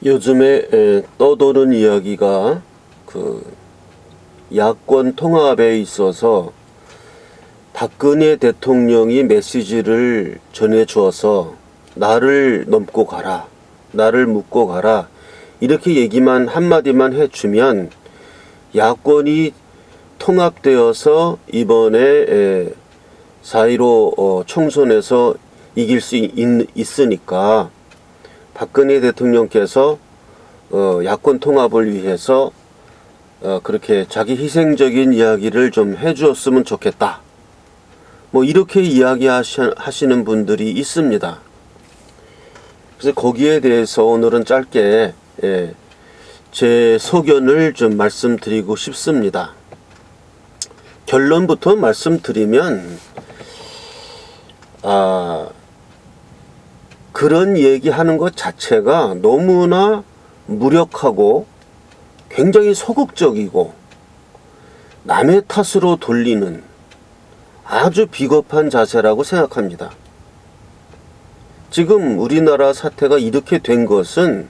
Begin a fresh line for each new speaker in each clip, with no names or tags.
요즘에 떠도는 이야기가 야권 통합에 있어서 박근혜 대통령이 메시지를 전해주어서 나를 넘고 가라, 나를 묻고 가라, 이렇게 얘기만 한마디만 해주면 야권이 통합되어서 이번에 4.15 총선에서 이길 수 있으니까 박근혜 대통령께서 야권 통합을 위해서 그렇게 자기 희생적인 이야기를 좀 해주었으면 좋겠다. 뭐 이렇게 이야기하시는 분들이 있습니다. 그래서 거기에 대해서 오늘은 짧게 제 소견을 좀 말씀드리고 싶습니다. 결론부터 말씀드리면 그런 얘기하는 것 자체가 너무나 무력하고 굉장히 소극적이고 남의 탓으로 돌리는 아주 비겁한 자세라고 생각합니다. 지금 우리나라 사태가 이렇게 된 것은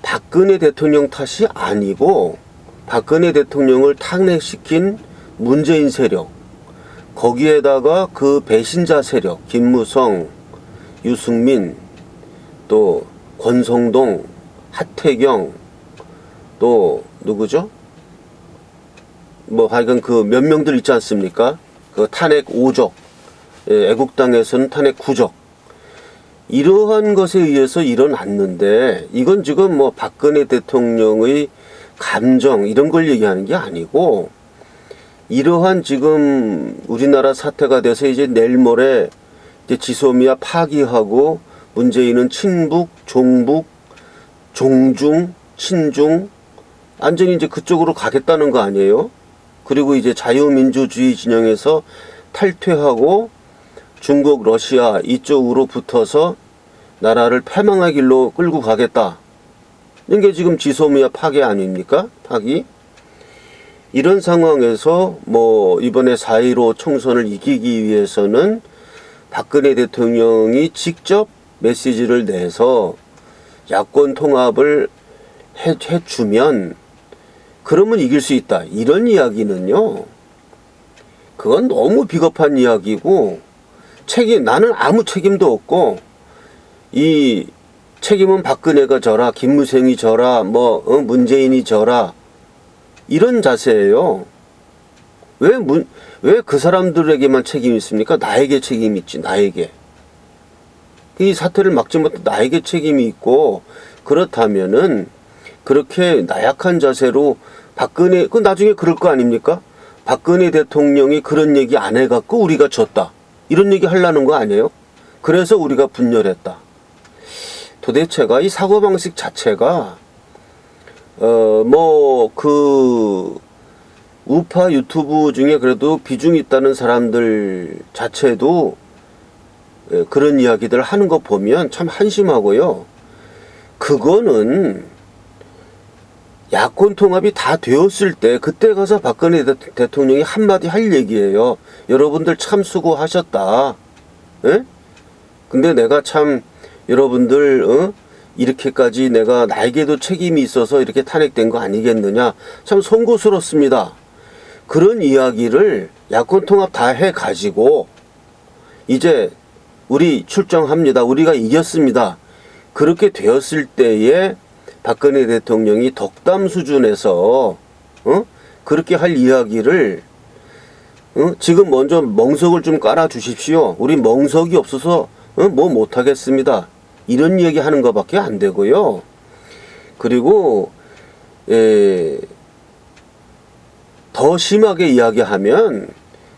박근혜 대통령 탓이 아니고 박근혜 대통령을 탄핵시킨 문재인 세력, 거기에다가 그 배신자 세력, 김무성, 유승민, 또 권성동, 하태경, 또 누구죠? 뭐 하여간 그 몇 명들 있지 않습니까? 그 탄핵 5적, 애국당에서는 탄핵 9적. 이러한 것에 의해서 일어났는데 이건 지금 뭐 박근혜 대통령의 감정 이런 걸 얘기하는 게 아니고 이러한 지금 우리나라 사태가 돼서 이제 내일 모레 이제 지소미아 파기하고 문재인은 친북, 종북, 종중, 친중 완전히 이제 그쪽으로 가겠다는 거 아니에요? 그리고 이제 자유민주주의 진영에서 탈퇴하고 중국, 러시아 이쪽으로 붙어서 나라를 패망의 길로 끌고 가겠다. 이게 지금 지소미아 파괴 아닙니까? 파기. 이런 상황에서 뭐 이번에 4.15 총선을 이기기 위해서는 박근혜 대통령이 직접 메시지를 내서 야권 통합을 해주면 그러면 이길 수 있다. 이런 이야기는요. 그건 너무 비겁한 이야기고 나는 아무 책임도 없고 이 책임은 박근혜가 져라, 김무성이 져라, 문재인이 져라 이런 자세예요. 왜 그 사람들에게만 책임이 있습니까? 나에게 책임이 있지, 나에게. 이 사태를 막지 못해 나에게 책임이 있고 그렇다면은 그렇게 나약한 자세로 그 나중에 그럴 거 아닙니까? 박근혜 대통령이 그런 얘기 안 해갖고 우리가 졌다. 이런 얘기 하려는 거 아니에요? 그래서 우리가 분열했다. 도대체가 이 사고방식 자체가 우파 유튜브 중에 그래도 비중이 있다는 사람들 자체도 그런 이야기들 하는 거 보면 참 한심하고요. 그거는 야권 통합이 다 되었을 때 그때 가서 박근혜 대통령이 한마디 할 얘기예요. 여러분들 참 수고하셨다. 에? 근데 내가 참 여러분들 이렇게까지 나에게도 책임이 있어서 이렇게 탄핵된 거 아니겠느냐. 참 송구스럽습니다. 그런 이야기를 야권 통합 다 해가지고 이제 우리 출정합니다. 우리가 이겼습니다. 그렇게 되었을 때에 박근혜 대통령이 덕담 수준에서 그렇게 할 이야기를 지금 먼저 멍석을 좀 깔아 주십시오. 우리 멍석이 없어서 뭐 못하겠습니다. 이런 얘기 하는 것밖에 안 되고요. 그리고 더 심하게 이야기하면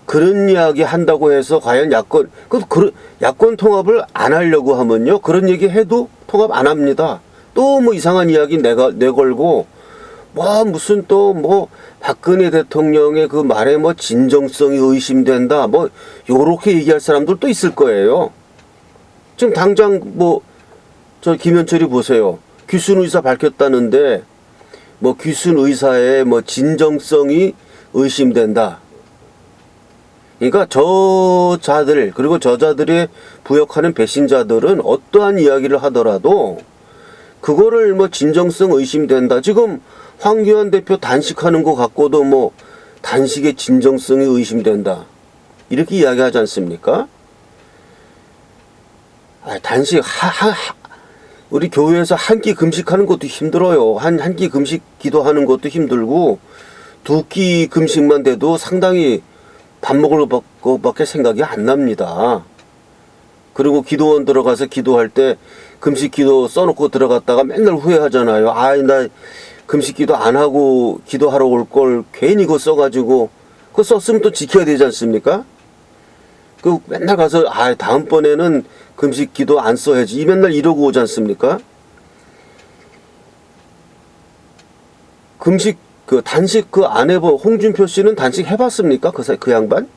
그런 이야기 한다고 해서 과연 야권 통합을 안 하려고 하면요. 그런 얘기 해도 통합 안 합니다. 또 뭐 이상한 이야기 내걸고 무슨 또 박근혜 대통령의 그 말에 진정성이 의심된다. 요렇게 얘기할 사람들도 있을 거예요. 지금 당장 저 김현철이 보세요. 귀순 의사 밝혔다는데 귀순 의사의 진정성이 의심된다. 그러니까 저자들 그리고 저자들이 부역하는 배신자들은 어떠한 이야기를 하더라도 그거를 뭐 진정성 의심된다. 지금 황교안 대표 단식하는 거 갖고도 뭐 단식의 진정성이 의심된다. 이렇게 이야기하지 않습니까? 단식 우리 교회에서 한 끼 금식하는 것도 힘들어요. 한 끼 금식 기도하는 것도 힘들고 2끼 금식만 돼도 상당히 밥 먹을 것밖에 생각이 안 납니다. 그리고 기도원 들어가서 기도할 때 금식 기도 써놓고 들어갔다가 맨날 후회하잖아요. 나 금식 기도 안 하고 기도하러 올 걸 괜히 그거 써가지고 그거 썼으면 또 지켜야 되지 않습니까? 그 맨날 가서 다음번에는 금식 기도 안 써야지 맨날 이러고 오지 않습니까? 금식 단식 안 해보 홍준표 씨는 단식 해봤습니까? 그 양반?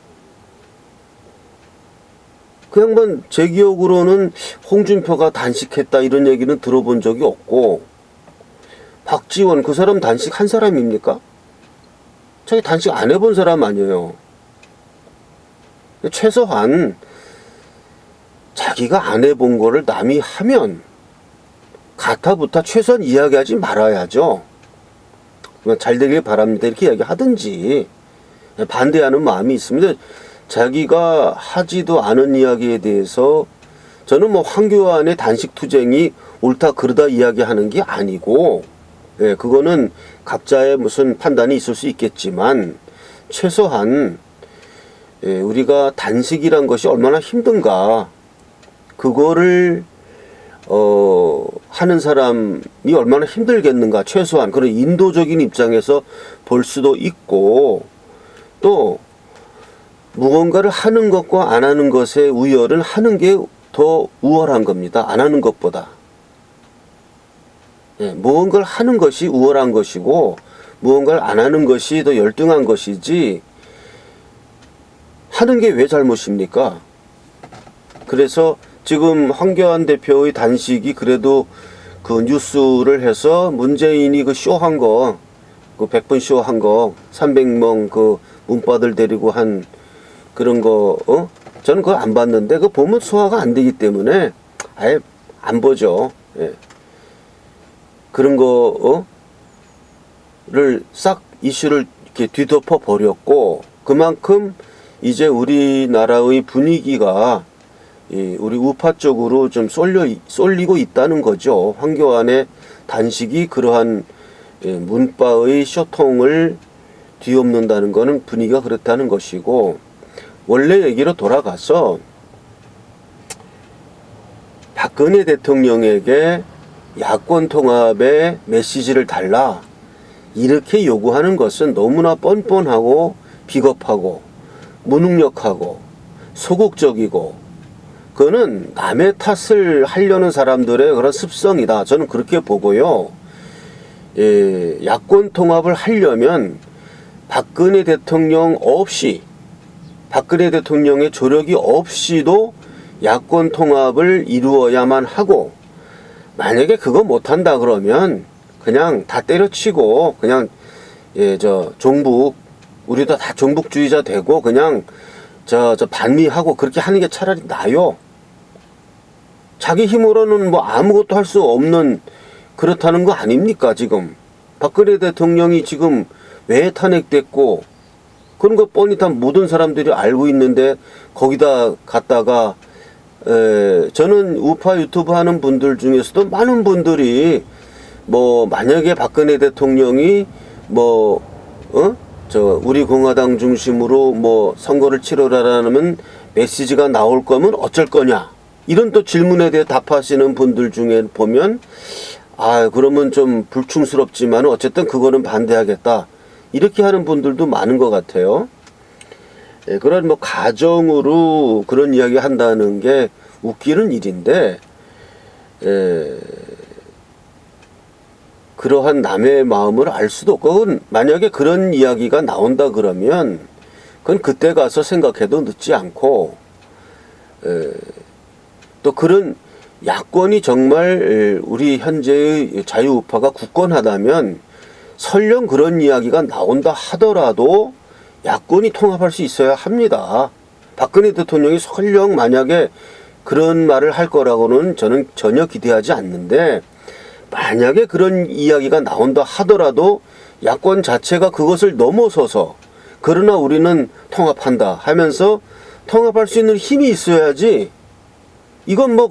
그 양반 제 기억으로는 홍준표가 단식했다 이런 얘기는 들어본 적이 없고 박지원 그 사람 단식 한 사람입니까? 자기 단식 안 해본 사람 아니에요. 최소한 자기가 안 해본 거를 남이 하면 가타부타 최소한 이야기하지 말아야죠. 잘 되길 바랍니다 이렇게 이야기하든지 반대하는 마음이 있습니다. 자기가 하지도 않은 이야기에 대해서 저는 뭐 황교안의 단식 투쟁이 옳다 그르다 이야기하는 게 아니고 그거는 각자의 무슨 판단이 있을 수 있겠지만 최소한 우리가 단식이란 것이 얼마나 힘든가 그거를 하는 사람이 얼마나 힘들겠는가 최소한 그런 인도적인 입장에서 볼 수도 있고 또 무언가를 하는 것과 안 하는 것의 우열은 하는 게 더 우월한 겁니다. 안 하는 것보다. 무언가를 하는 것이 우월한 것이고 무언가를 안 하는 것이 더 열등한 것이지 하는 게 왜 잘못입니까? 그래서 지금 황교안 대표의 단식이 그래도 그 뉴스를 해서 문재인이 그 쇼한 거, 그 100분 쇼한 거, 300명 그 문바들 데리고 한 그런 거, 저는 그거 안 봤는데 그거 보면 소화가 안 되기 때문에 아예 안 보죠. 그런 거를 싹 이슈를 이렇게 뒤덮어 버렸고 그만큼 이제 우리나라의 분위기가 우리 우파 쪽으로 좀 쏠리고 있다는 거죠. 황교안의 단식이 그러한 문바의 쇼통을 뒤엎는다는 것은 분위기가 그렇다는 것이고 원래 얘기로 돌아가서 박근혜 대통령에게 야권 통합의 메시지를 달라 이렇게 요구하는 것은 너무나 뻔뻔하고 비겁하고 무능력하고 소극적이고 그거는 남의 탓을 하려는 사람들의 그런 습성이다. 저는 그렇게 보고요. 야권 통합을 하려면 박근혜 대통령 없이 박근혜 대통령의 조력이 없이도 야권 통합을 이루어야만 하고 만약에 그거 못한다 그러면 그냥 다 때려치고 그냥 종북 우리도 다 종북주의자 되고 그냥 반미하고 그렇게 하는 게 차라리 나아요. 자기 힘으로는 뭐 아무것도 할 수 없는 그렇다는 거 아닙니까 지금. 박근혜 대통령이 지금 왜 탄핵됐고 그런 거 뻔히 다 모든 사람들이 알고 있는데 거기다 갔다가 저는 우파 유튜브 하는 분들 중에서도 많은 분들이 뭐 만약에 박근혜 대통령이 우리 공화당 중심으로 뭐 선거를 치러라라는 메시지가 나올 거면 어쩔 거냐 이런 또 질문에 대해 답하시는 분들 중에 보면 그러면 좀 불충스럽지만 어쨌든 그거는 반대하겠다 이렇게 하는 분들도 많은 것 같아요. 그런 뭐 가정으로 그런 이야기 한다는 게 웃기는 일인데 그러한 남의 마음을 알 수도 없고 그건 만약에 그런 이야기가 나온다 그러면 그건 그때 가서 생각해도 늦지 않고 또 그런 야권이 정말 우리 현재의 자유우파가 굳건하다면 설령 그런 이야기가 나온다 하더라도 야권이 통합할 수 있어야 합니다. 박근혜 대통령이 설령 만약에 그런 말을 할 거라고는 저는 전혀 기대하지 않는데, 만약에 그런 이야기가 나온다 하더라도 야권 자체가 그것을 넘어서서 그러나 우리는 통합한다 하면서 통합할 수 있는 힘이 있어야지. 이건 뭐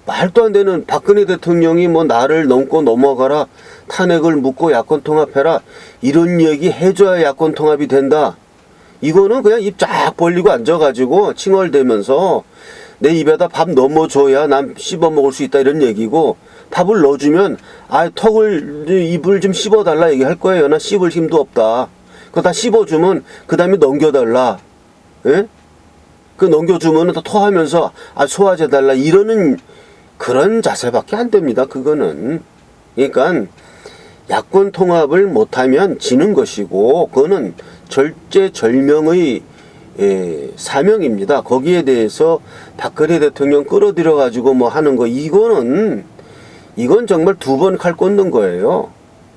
말도 안 되는, 박근혜 대통령이 뭐 나를 넘고 넘어가라, 탄핵을 묻고 야권 통합해라, 이런 얘기 해줘야 야권 통합이 된다. 이거는 그냥 입 쫙 벌리고 앉아가지고 칭얼대면서 내 입에다 밥 넘어줘야 난 씹어 먹을 수 있다, 이런 얘기고, 밥을 넣어주면 입을 좀 씹어달라 얘기할 거예요. 나 씹을 힘도 없다. 그거 다 씹어주면 그 다음에 넘겨달라. 예? 그 넘겨주면 또 토하면서 소화제달라 이러는 그런 자세밖에 안 됩니다. 그거는. 그러니까 야권 통합을 못하면 지는 것이고, 그거는 절제절명의 사명입니다. 거기에 대해서 박근혜 대통령 끌어들여 가지고 뭐 하는 거, 이건 정말 두 번 칼 꽂는 거예요.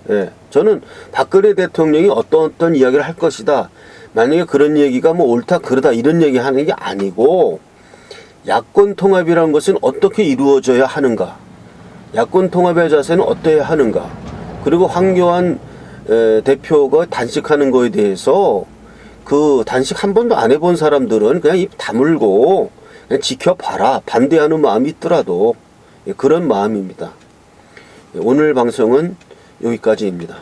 예, 저는 박근혜 대통령이 어떤 이야기를 할 것이다, 만약에 그런 얘기가 뭐 옳다 그러다 이런 얘기 하는 게 아니고, 야권 통합이라는 것은 어떻게 이루어져야 하는가, 야권 통합의 자세는 어떠해야 하는가, 그리고 황교안 대표가 단식하는 거에 대해서 그 단식 한 번도 안 해본 사람들은 그냥 입 다물고 그냥 지켜봐라, 반대하는 마음이 있더라도. 그런 마음입니다. 오늘 방송은 여기까지입니다.